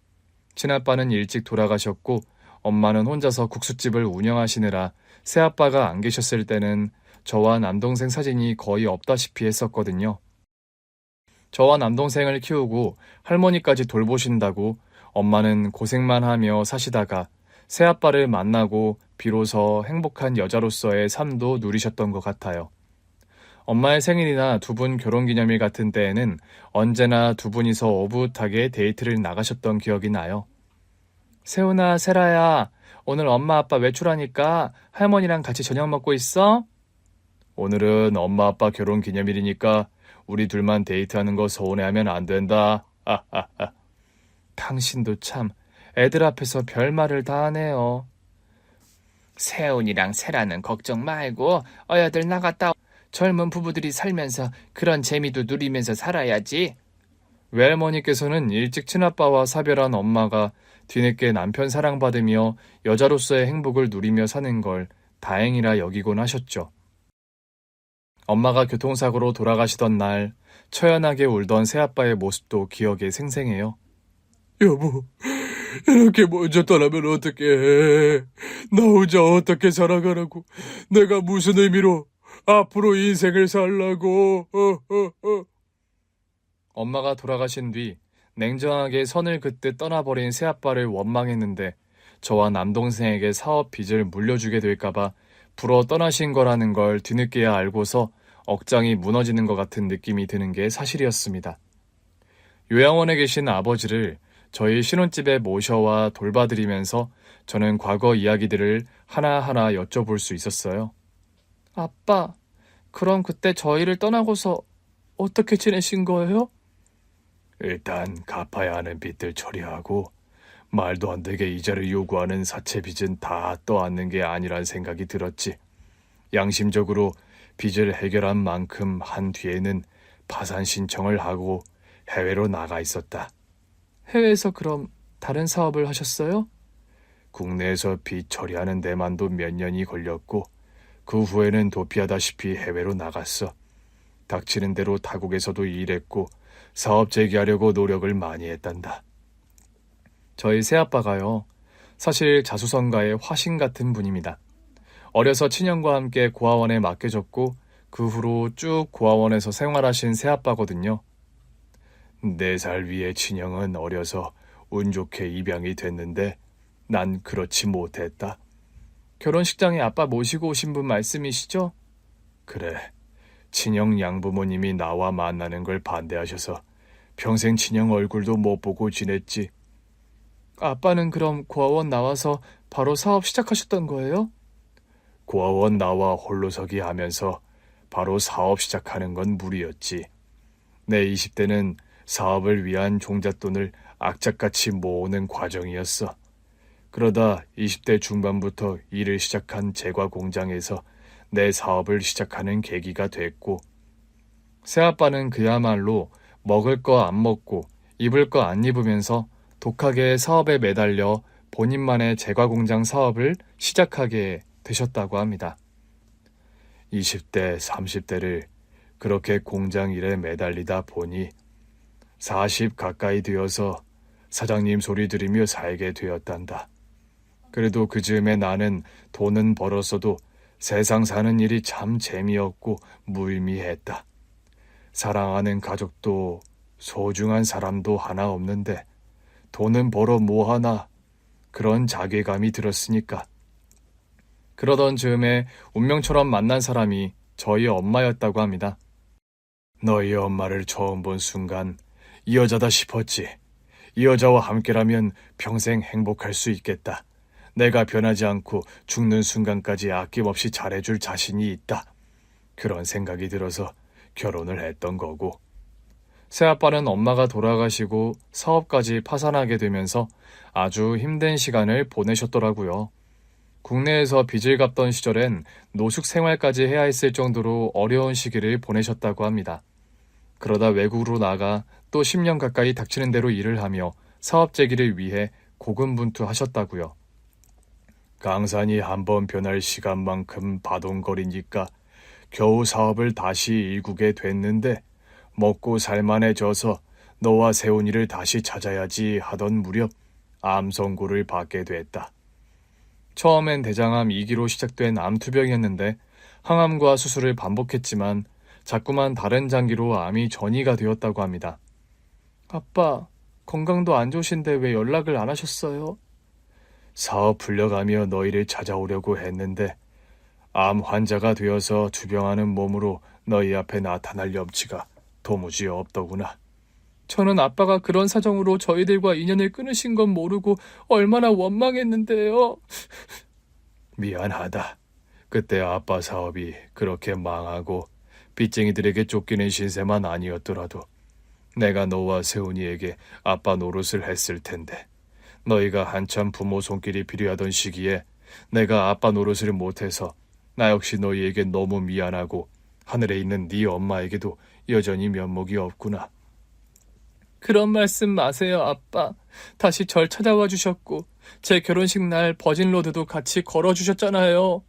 친아빠는 일찍 돌아가셨고 엄마는 혼자서 국수집을 운영하시느라 새아빠가 안 계셨을 때는 저와 남동생 사진이 거의 없다시피 했었거든요. 저와 남동생을 키우고 할머니까지 돌보신다고 엄마는 고생만 하며 사시다가 새아빠를 만나고 비로소 행복한 여자로서의 삶도 누리셨던 것 같아요. 엄마의 생일이나 두 분 결혼기념일 같은 때에는 언제나 두 분이서 오붓하게 데이트를 나가셨던 기억이 나요. 세훈아, 세라야, 오늘 엄마 아빠 외출하니까 할머니랑 같이 저녁 먹고 있어? 오늘은 엄마 아빠 결혼기념일이니까 우리 둘만 데이트하는 거 서운해하면 안 된다. 당신도 참 애들 앞에서 별말을 다 하네요. 세훈이랑 세라는 걱정 말고 어여들 나갔다 젊은 부부들이 살면서 그런 재미도 누리면서 살아야지. 외할머니께서는 일찍 친아빠와 사별한 엄마가 뒤늦게 남편 사랑받으며 여자로서의 행복을 누리며 사는 걸 다행이라 여기곤 하셨죠. 엄마가 교통사고로 돌아가시던 날 처연하게 울던 새아빠의 모습도 기억에 생생해요. 여보, 이렇게 먼저 떠나면 어떡해. 나 혼자 어떻게 살아가라고. 내가 무슨 의미로 앞으로 인생을 살라고. 엄마가 돌아가신 뒤 냉정하게 선을 긋듯 떠나버린 새아빠를 원망했는데 저와 남동생에게 사업 빚을 물려주게 될까봐 불어 떠나신 거라는 걸 뒤늦게야 알고서 억장이 무너지는 것 같은 느낌이 드는 게 사실이었습니다. 요양원에 계신 아버지를 저희 신혼집에 모셔와 돌봐드리면서 저는 과거 이야기들을 하나하나 여쭤볼 수 있었어요. 아빠, 그럼 그때 저희를 떠나고서 어떻게 지내신 거예요? 일단 갚아야 하는 빚들 처리하고 말도 안 되게 이자를 요구하는 사채 빚은 다 떠안는 게 아니란 생각이 들었지. 양심적으로 빚을 해결한 만큼 한 뒤에는 파산 신청을 하고 해외로 나가 있었다. 해외에서 그럼 다른 사업을 하셨어요? 국내에서 빚 처리하는 데만도 몇 년이 걸렸고 그 후에는 도피하다시피 해외로 나갔어. 닥치는 대로 타국에서도 일했고 사업 재개하려고 노력을 많이 했단다. 저희 새아빠가요. 사실 자수성가의 화신 같은 분입니다. 어려서 친형과 함께 고아원에 맡겨졌고 그 후로 쭉 고아원에서 생활하신 새아빠거든요. 4살 위의 친형은 어려서 운 좋게 입양이 됐는데 난 그렇지 못했다. 결혼식장에 아빠 모시고 오신 분 말씀이시죠? 그래, 친형 양부모님이 나와 만나는 걸 반대하셔서 평생 친형 얼굴도 못 보고 지냈지. 아빠는 그럼 고아원 나와서 바로 사업 시작하셨던 거예요? 고아원 나와 홀로서기 하면서 바로 사업 시작하는 건 무리였지. 내 20대는 사업을 위한 종잣돈을 악착같이 모으는 과정이었어. 그러다 20대 중반부터 일을 시작한 제과 공장에서 내 사업을 시작하는 계기가 됐고, 새아빠는 그야말로 먹을 거 안 먹고 입을 거 안 입으면서 독하게 사업에 매달려 본인만의 제과공장 사업을 시작하게 되셨다고 합니다. 20대, 30대를 그렇게 공장 일에 매달리다 보니 40 가까이 되어서 사장님 소리 들으며 살게 되었단다. 그래도 그 즈음에 나는 돈은 벌었어도 세상 사는 일이 참 재미없고 무의미했다. 사랑하는 가족도 소중한 사람도 하나 없는데 돈은 벌어 뭐하나, 그런 자괴감이 들었으니까. 그러던 즈음에 운명처럼 만난 사람이 저희 엄마였다고 합니다. 너희 엄마를 처음 본 순간 이 여자다 싶었지. 이 여자와 함께라면 평생 행복할 수 있겠다. 내가 변하지 않고 죽는 순간까지 아낌없이 잘해줄 자신이 있다. 그런 생각이 들어서 결혼을 했던 거고. 새아빠는 엄마가 돌아가시고 사업까지 파산하게 되면서 아주 힘든 시간을 보내셨더라고요. 국내에서 빚을 갚던 시절엔 노숙 생활까지 해야 했을 정도로 어려운 시기를 보내셨다고 합니다. 그러다 외국으로 나가 또 10년 가까이 닥치는 대로 일을 하며 사업 재기를 위해 고군분투하셨다고요. 강산이 한번 변할 시간만큼 바동거리니까 겨우 사업을 다시 일구게 됐는데 먹고 살만해져서 너와 세훈이를 다시 찾아야지 하던 무렵 암 선고를 받게 됐다. 처음엔 대장암 2기로 시작된 암투병이었는데 항암과 수술을 반복했지만 자꾸만 다른 장기로 암이 전이가 되었다고 합니다. 아빠, 건강도 안 좋으신데 왜 연락을 안 하셨어요? 사업 풀려가며 너희를 찾아오려고 했는데 암 환자가 되어서 투병하는 몸으로 너희 앞에 나타날 염치가 도무지 없더구나. 저는 아빠가 그런 사정으로 저희들과 인연을 끊으신 건 모르고 얼마나 원망했는데요. 미안하다. 그때 아빠 사업이 그렇게 망하고 빚쟁이들에게 쫓기는 신세만 아니었더라도 내가 너와 세훈이에게 아빠 노릇을 했을 텐데 너희가 한참 부모 손길이 필요하던 시기에 내가 아빠 노릇을 못해서 나 역시 너희에게 너무 미안하고 하늘에 있는 네 엄마에게도 여전히 면목이 없구나. 그런 말씀 마세요, 아빠. 다시 절 찾아와 주셨고 제 결혼식 날 버진로드도 같이 걸어주셨잖아요.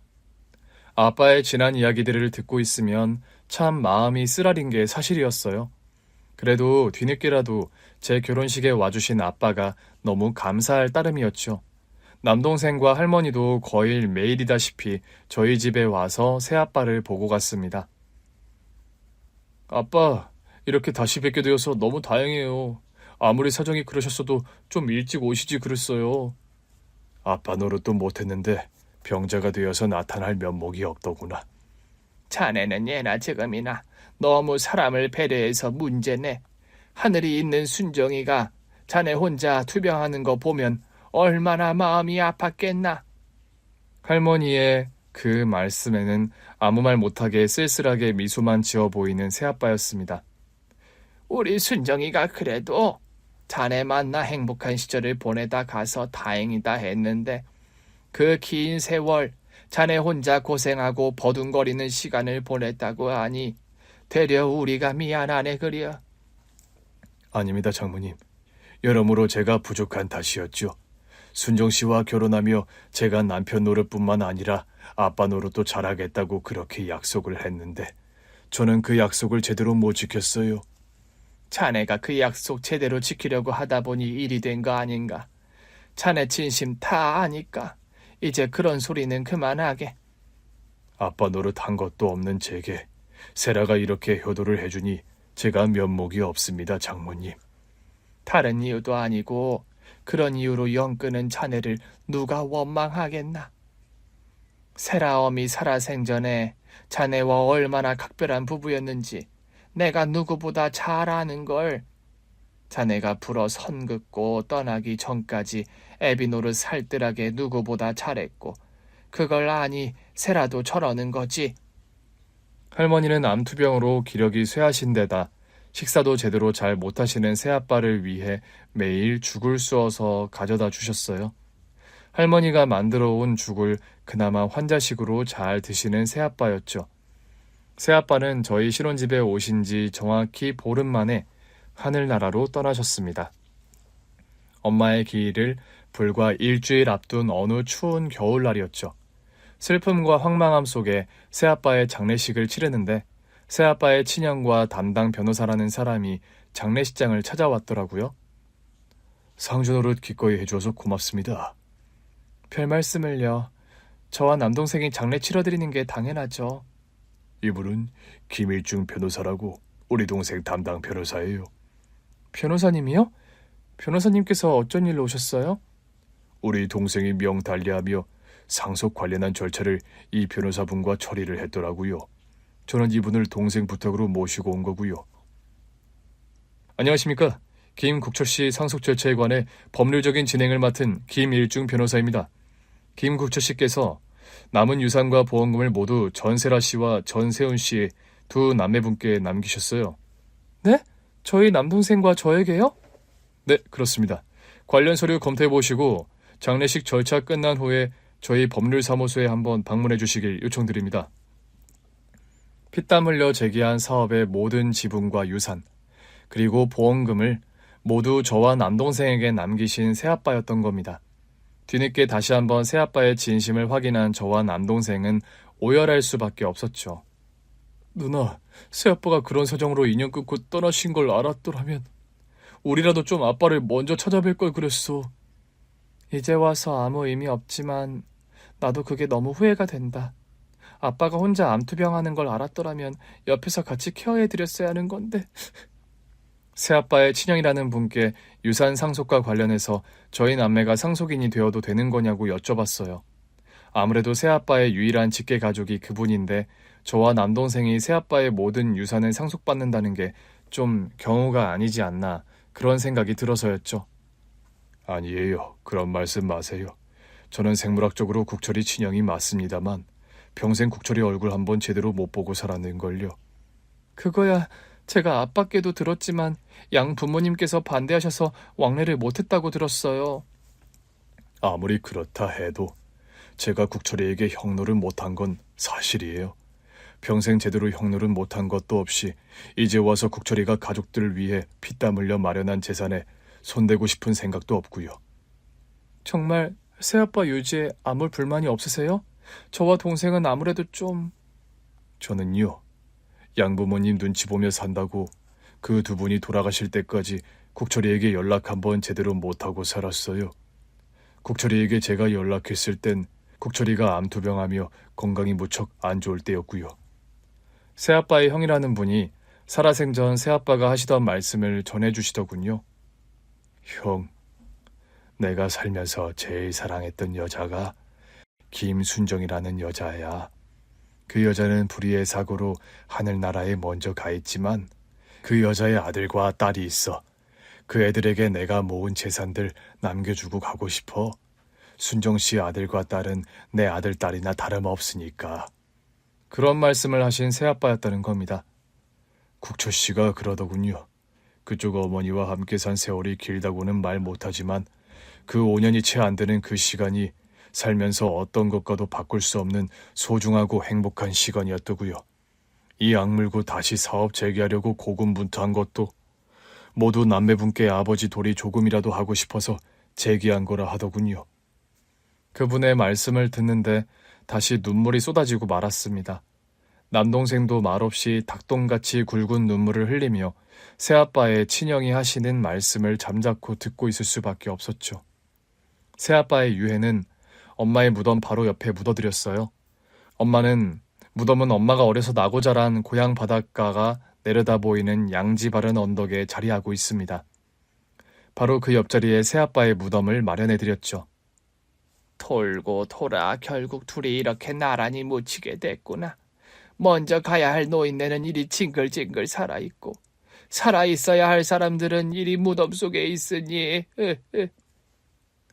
아빠의 지난 이야기들을 듣고 있으면 참 마음이 쓰라린 게 사실이었어요. 그래도 뒤늦게라도 제 결혼식에 와주신 아빠가 너무 감사할 따름이었죠. 남동생과 할머니도 거의 매일이다시피 저희 집에 와서 새아빠를 보고 갔습니다. 아빠, 이렇게 다시 뵙게 되어서 너무 다행이에요. 아무리 사정이 그러셨어도 좀 일찍 오시지 그랬어요. 아빠 노릇도 못했는데 병자가 되어서 나타날 면목이 없더구나. 자네는 예나 지금이나 너무 사람을 배려해서 문제네. 하늘이 있는 순정이가 자네 혼자 투병하는 거 보면 얼마나 마음이 아팠겠나. 할머니의 그 말씀에는 아무 말 못하게 쓸쓸하게 미소만 지어 보이는 새아빠였습니다. 우리 순정이가 그래도 자네 만나 행복한 시절을 보내다 가서 다행이다 했는데 그 긴 세월 자네 혼자 고생하고 버둥거리는 시간을 보냈다고 하니 되려 우리가 미안하네 그려. 아닙니다, 장모님. 여러모로 제가 부족한 탓이었죠. 순정 씨와 결혼하며 제가 남편 노릇뿐만 아니라 아빠 노릇도 잘하겠다고 그렇게 약속을 했는데 저는 그 약속을 제대로 못 지켰어요. 자네가 그 약속 제대로 지키려고 하다 보니 일이 된 거 아닌가. 자네 진심 다 아니까 이제 그런 소리는 그만하게. 아빠 노릇 한 것도 없는 제게 세라가 이렇게 효도를 해주니 제가 면목이 없습니다, 장모님. 다른 이유도 아니고 그런 이유로 영 끄는 자네를 누가 원망하겠나. 세라 어미 살아생전에 자네와 얼마나 각별한 부부였는지 내가 누구보다 잘 아는 걸. 자네가 불어 선 긋고 떠나기 전까지 애비 노릇 살뜰하게 누구보다 잘했고 그걸 아니 세라도 저러는 거지. 할머니는 암투병으로 기력이 쇠하신 데다 식사도 제대로 잘 못하시는 새아빠를 위해 매일 죽을 쑤어서 가져다 주셨어요. 할머니가 만들어 온 죽을 그나마 환자식으로 잘 드시는 새아빠였죠. 새아빠는 저희 신혼집에 오신 지 정확히 보름 만에 하늘나라로 떠나셨습니다. 엄마의 기일을 불과 일주일 앞둔 어느 추운 겨울날이었죠. 슬픔과 황망함 속에 새아빠의 장례식을 치르는데 새아빠의 친형과 담당 변호사라는 사람이 장례식장을 찾아왔더라고요. 상주 노릇 기꺼이 해줘서 고맙습니다. 별 말씀을요. 저와 남동생이 장례 치러드리는 게 당연하죠. 이분은 김일중 변호사라고 우리 동생 담당 변호사예요. 변호사님이요? 변호사님께서 어쩐 일로 오셨어요? 우리 동생이 명달리하며 상속 관련한 절차를 이 변호사분과 처리를 했더라고요. 저는 이분을 동생 부탁으로 모시고 온 거고요. 안녕하십니까. 김국철씨 상속 절차에 관해 법률적인 진행을 맡은 김일중 변호사입니다. 김국철씨께서 남은 유산과 보험금을 모두 전세라 씨와 전세훈 씨 두 남매분께 남기셨어요. 네? 저희 남동생과 저에게요? 네, 그렇습니다. 관련 서류 검토해보시고 장례식 절차 끝난 후에 저희 법률사무소에 한번 방문해 주시길 요청드립니다. 피땀 흘려 제기한 사업의 모든 지분과 유산, 그리고 보험금을 모두 저와 남동생에게 남기신 새아빠였던 겁니다. 뒤늦게 다시 한번 새아빠의 진심을 확인한 저와 남동생은 오열할 수밖에 없었죠. 누나, 새아빠가 그런 사정으로 인연 끊고 떠나신 걸 알았더라면 우리라도 좀 아빠를 먼저 찾아뵐 걸 그랬어. 이제 와서 아무 의미 없지만 나도 그게 너무 후회가 된다. 아빠가 혼자 암투병하는 걸 알았더라면 옆에서 같이 케어해드렸어야 하는 건데. 새아빠의 친형이라는 분께 유산 상속과 관련해서 저희 남매가 상속인이 되어도 되는 거냐고 여쭤봤어요. 아무래도 새아빠의 유일한 직계 가족이 그분인데 저와 남동생이 새아빠의 모든 유산을 상속받는다는 게 좀 경우가 아니지 않나 그런 생각이 들어서였죠. 아니에요. 그런 말씀 마세요. 저는 생물학적으로 국철이 친형이 맞습니다만 평생 국철이 얼굴 한번 제대로 못 보고 살았는걸요. 그거야 제가 아빠께도 들었지만 양 부모님께서 반대하셔서 왕래를 못했다고 들었어요. 아무리 그렇다 해도 제가 국철이에게 형노를 못한 건 사실이에요. 평생 제대로 형노릇 못한 것도 없이 이제 와서 국철이가 가족들을 위해 피땀 흘려 마련한 재산에 손대고 싶은 생각도 없고요. 정말 새아빠 유지에 아무 불만이 없으세요? 저와 동생은 아무래도 좀... 저는요, 양부모님 눈치 보며 산다고 그 두 분이 돌아가실 때까지 국철이에게 연락 한번 제대로 못하고 살았어요. 국철이에게 제가 연락했을 땐 국철이가 암투병하며 건강이 무척 안 좋을 때였고요. 새아빠의 형이라는 분이 살아생전 새아빠가 하시던 말씀을 전해주시더군요. 형, 내가 살면서 제일 사랑했던 여자가 김순정이라는 여자야. 그 여자는 불의의 사고로 하늘나라에 먼저 가 있지만 그 여자의 아들과 딸이 있어. 그 애들에게 내가 모은 재산들 남겨주고 가고 싶어. 순정 씨 아들과 딸은 내 아들, 딸이나 다름없으니까. 그런 말씀을 하신 새아빠였다는 겁니다. 국철 씨가 그러더군요. 그쪽 어머니와 함께 산 세월이 길다고는 말 못하지만 그 5년이 채 안 되는 그 시간이 살면서 어떤 것과도 바꿀 수 없는 소중하고 행복한 시간이었더구요. 이 악물고 다시 사업 재개하려고 고군분투한 것도 모두 남매분께 아버지 돌이 조금이라도 하고 싶어서 재개한 거라 하더군요. 그분의 말씀을 듣는데 다시 눈물이 쏟아지고 말았습니다. 남동생도 말없이 닭똥같이 굵은 눈물을 흘리며 새아빠의 친형이 하시는 말씀을 잠자코 듣고 있을 수밖에 없었죠. 새아빠의 유해는 엄마의 무덤 바로 옆에 묻어드렸어요. 엄마는 무덤은 엄마가 어려서 나고 자란 고향 바닷가가 내려다 보이는 양지 바른 언덕에 자리하고 있습니다. 바로 그 옆자리에 새아빠의 무덤을 마련해드렸죠. 돌고 돌아 결국 둘이 이렇게 나란히 묻히게 됐구나. 먼저 가야 할 노인네는 이리 징글징글 살아있고 살아있어야 할 사람들은 이리 무덤 속에 있으니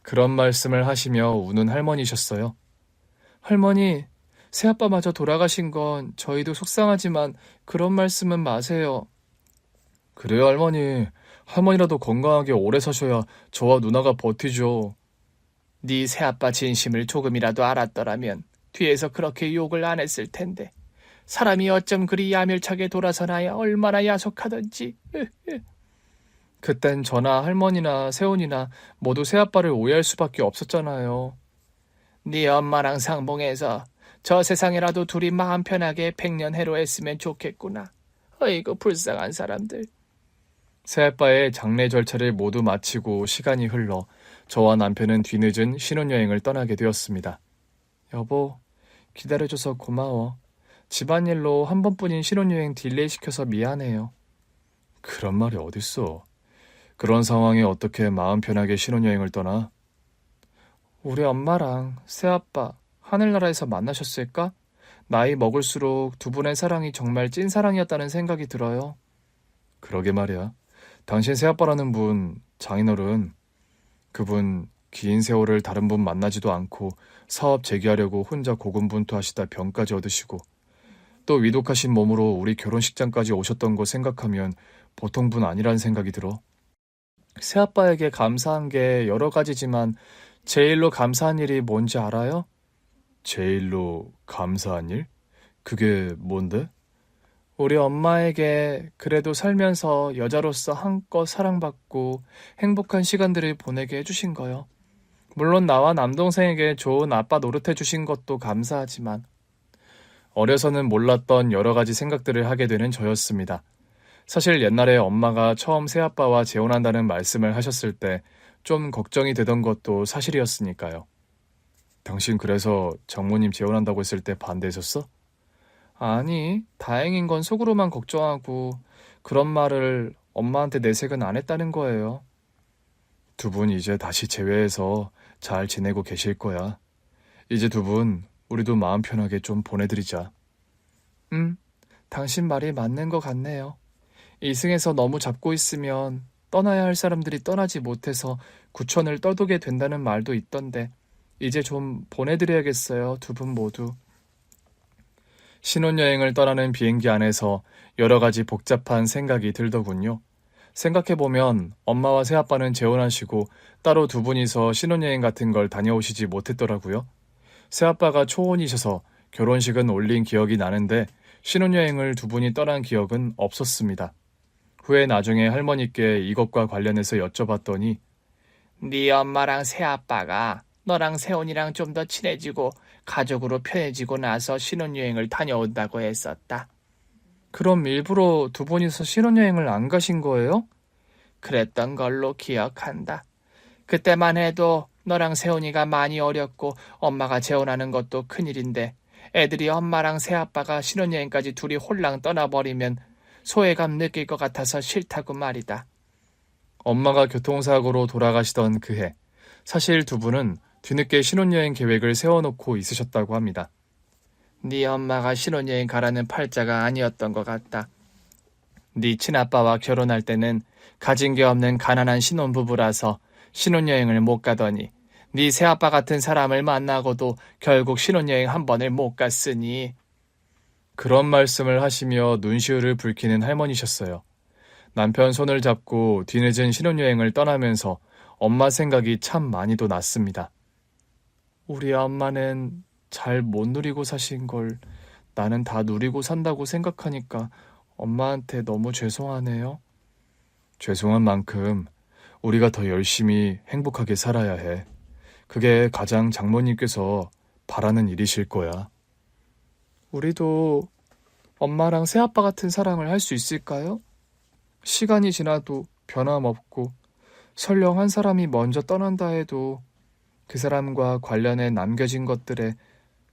그런 말씀을 하시며 우는 할머니셨어요. 할머니, 새아빠마저 돌아가신 건 저희도 속상하지만 그런 말씀은 마세요. 그래요, 할머니. 할머니라도 건강하게 오래 사셔야 저와 누나가 버티죠. 네 새아빠 진심을 조금이라도 알았더라면 뒤에서 그렇게 욕을 안 했을 텐데. 사람이 어쩜 그리 야멸차게 돌아서나야 얼마나 야속하던지. 그땐 저나 할머니나 세훈이나 모두 새아빠를 오해할 수밖에 없었잖아요. 네 엄마랑 상봉해서 저 세상에라도 둘이 마음 편하게 백년해로했으면 좋겠구나. 어이구 불쌍한 사람들. 새아빠의 장례 절차를 모두 마치고 시간이 흘러 저와 남편은 뒤늦은 신혼여행을 떠나게 되었습니다. 여보, 기다려줘서 고마워. 집안일로 한 번뿐인 신혼여행 딜레이 시켜서 미안해요. 그런 말이 어딨어. 그런 상황에 어떻게 마음 편하게 신혼여행을 떠나? 우리 엄마랑 새아빠 하늘나라에서 만나셨을까? 나이 먹을수록 두 분의 사랑이 정말 찐사랑이었다는 생각이 들어요. 그러게 말이야. 당신 새아빠라는 분, 장인어른, 그분 긴 세월을 다른 분 만나지도 않고 사업 재개하려고 혼자 고군분투하시다 병까지 얻으시고 또 위독하신 몸으로 우리 결혼식장까지 오셨던 거 생각하면 보통 분 아니라는 생각이 들어. 새아빠에게 감사한 게 여러 가지지만 제일로 감사한 일이 뭔지 알아요? 제일로 감사한 일? 그게 뭔데? 우리 엄마에게 그래도 살면서 여자로서 한껏 사랑받고 행복한 시간들을 보내게 해주신 거요. 물론 나와 남동생에게 좋은 아빠 노릇해 주신 것도 감사하지만 어려서는 몰랐던 여러 가지 생각들을 하게 되는 저였습니다. 사실 옛날에 엄마가 처음 새아빠와 재혼한다는 말씀을 하셨을 때 좀 걱정이 되던 것도 사실이었으니까요. 당신 그래서 장모님 재혼한다고 했을 때 반대했었어? 아니, 다행인 건 속으로만 걱정하고 그런 말을 엄마한테 내색은 안 했다는 거예요. 두 분 이제 다시 재회해서 잘 지내고 계실 거야. 이제 두 분 우리도 마음 편하게 좀 보내드리자. 당신 말이 맞는 것 같네요. 이승에서 너무 잡고 있으면 떠나야 할 사람들이 떠나지 못해서 구천을 떠도게 된다는 말도 있던데 이제 좀 보내드려야겠어요, 두 분 모두. 신혼여행을 떠나는 비행기 안에서 여러 가지 복잡한 생각이 들더군요. 생각해보면 엄마와 새아빠는 재혼하시고 따로 두 분이서 신혼여행 같은 걸 다녀오시지 못했더라고요. 새아빠가 초혼이셔서 결혼식은 올린 기억이 나는데 신혼여행을 두 분이 떠난 기억은 없었습니다. 후에 나중에 할머니께 이것과 관련해서 여쭤봤더니 네 엄마랑 새아빠가 너랑 세훈이랑 좀 더 친해지고 가족으로 편해지고 나서 신혼여행을 다녀온다고 했었다. 그럼 일부러 두 분이서 신혼여행을 안 가신 거예요? 그랬던 걸로 기억한다. 그때만 해도 너랑 세훈이가 많이 어렸고 엄마가 재혼하는 것도 큰일인데 애들이 엄마랑 새아빠가 신혼여행까지 둘이 홀랑 떠나버리면 소외감 느낄 것 같아서 싫다고 말이다. 엄마가 교통사고로 돌아가시던 그해, 사실 두 분은 뒤늦게 신혼여행 계획을 세워놓고 있으셨다고 합니다. 네 엄마가 신혼여행 가라는 팔자가 아니었던 것 같다. 네 친아빠와 결혼할 때는 가진 게 없는 가난한 신혼부부라서 신혼여행을 못 가더니 네 새아빠 같은 사람을 만나고도 결국 신혼여행 한 번을 못 갔으니. 그런 말씀을 하시며 눈시울을 붉히는 할머니셨어요. 남편 손을 잡고 뒤늦은 신혼여행을 떠나면서 엄마 생각이 참 많이도 났습니다. 우리 엄마는 잘 못 누리고 사신 걸 나는 다 누리고 산다고 생각하니까 엄마한테 너무 죄송하네요. 죄송한 만큼 우리가 더 열심히 행복하게 살아야 해. 그게 가장 장모님께서 바라는 일이실 거야. 우리도 엄마랑 새아빠 같은 사랑을 할 수 있을까요? 시간이 지나도 변함없고 설령 한 사람이 먼저 떠난다 해도 그 사람과 관련해 남겨진 것들에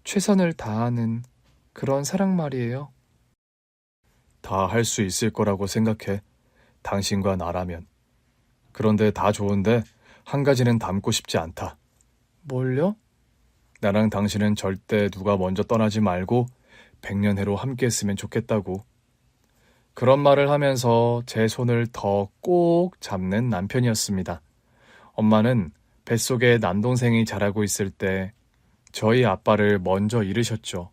최선을 다하는 그런 사랑 말이에요. 다 할 수 있을 거라고 생각해. 당신과 나라면. 그런데 다 좋은데 한 가지는 담고 싶지 않다. 뭘요? 나랑 당신은 절대 누가 먼저 떠나지 말고 100년해로 함께 했으면 좋겠다고. 그런 말을 하면서 제 손을 더 꼭 잡는 남편이었습니다. 엄마는 뱃속에 남동생이 자라고 있을 때 저희 아빠를 먼저 잃으셨죠.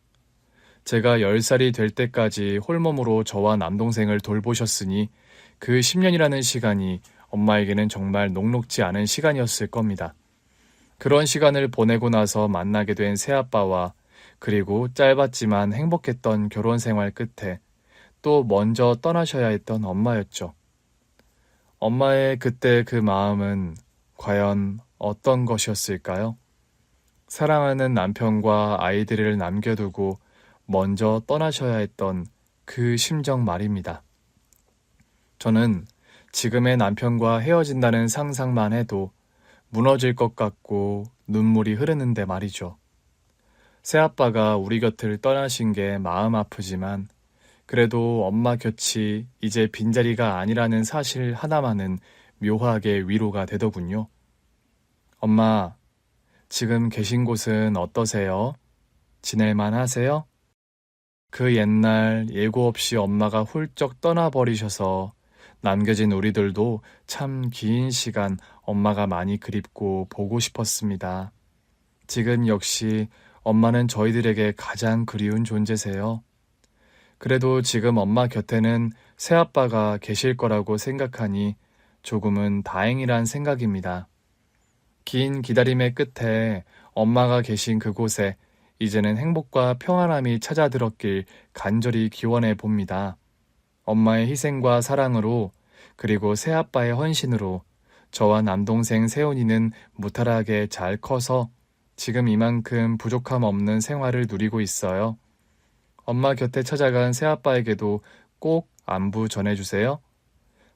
제가 10살이 될 때까지 홀몸으로 저와 남동생을 돌보셨으니 그 10년이라는 시간이 엄마에게는 정말 녹록지 않은 시간이었을 겁니다. 그런 시간을 보내고 나서 만나게 된 새아빠와 그리고 짧았지만 행복했던 결혼 생활 끝에 또 먼저 떠나셔야 했던 엄마였죠. 엄마의 그때 그 마음은 과연 어떤 것이었을까요? 사랑하는 남편과 아이들을 남겨두고 먼저 떠나셔야 했던 그 심정 말입니다. 저는 지금의 남편과 헤어진다는 상상만 해도 무너질 것 같고 눈물이 흐르는데 말이죠. 새아빠가 우리 곁을 떠나신 게 마음 아프지만 그래도 엄마 곁이 이제 빈자리가 아니라는 사실 하나만은 묘하게 위로가 되더군요. 엄마, 지금 계신 곳은 어떠세요? 지낼만 하세요? 그 옛날 예고 없이 엄마가 훌쩍 떠나버리셔서 남겨진 우리들도 참 긴 시간 엄마가 많이 그립고 보고 싶었습니다. 지금 역시 엄마는 저희들에게 가장 그리운 존재세요. 그래도 지금 엄마 곁에는 새아빠가 계실 거라고 생각하니 조금은 다행이란 생각입니다. 긴 기다림의 끝에 엄마가 계신 그곳에 이제는 행복과 평안함이 찾아들었길 간절히 기원해 봅니다. 엄마의 희생과 사랑으로 그리고 새아빠의 헌신으로 저와 남동생 세훈이는 무탈하게 잘 커서 지금 이만큼 부족함 없는 생활을 누리고 있어요. 엄마 곁에 찾아간 새아빠에게도 꼭 안부 전해주세요.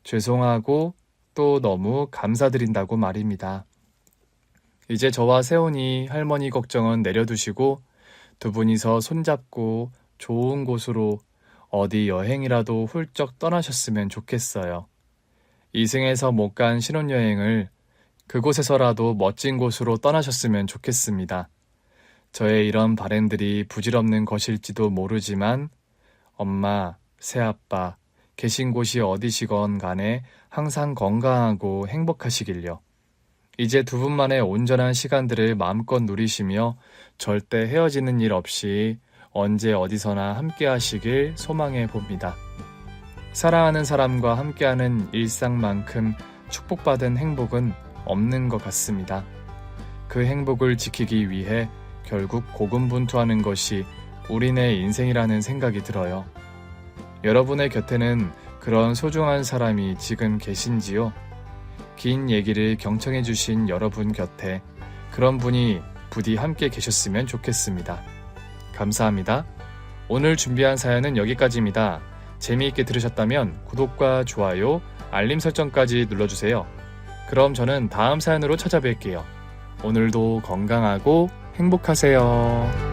죄송하고 또 너무 감사드린다고 말입니다. 이제 저와 세훈이 할머니 걱정은 내려두시고 두 분이서 손잡고 좋은 곳으로 어디 여행이라도 훌쩍 떠나셨으면 좋겠어요. 이승에서 못 간 신혼여행을 그곳에서라도 멋진 곳으로 떠나셨으면 좋겠습니다. 저의 이런 바램들이 부질없는 것일지도 모르지만 엄마, 새아빠, 계신 곳이 어디시건 간에 항상 건강하고 행복하시길요. 이제 두 분만의 온전한 시간들을 마음껏 누리시며 절대 헤어지는 일 없이 언제 어디서나 함께 하시길 소망해 봅니다. 사랑하는 사람과 함께하는 일상만큼 축복받은 행복은 없는 것 같습니다. 그 행복을 지키기 위해 결국 고군분투하는 것이 우리네 인생이라는 생각이 들어요. 여러분의 곁에는 그런 소중한 사람이 지금 계신지요? 긴 얘기를 경청해 주신 여러분 곁에 그런 분이 부디 함께 계셨으면 좋겠습니다. 감사합니다. 오늘 준비한 사연은 여기까지입니다. 재미있게 들으셨다면 구독과 좋아요, 알림 설정까지 눌러주세요. 그럼 저는 다음 사연으로 찾아뵐게요. 오늘도 건강하고 행복하세요.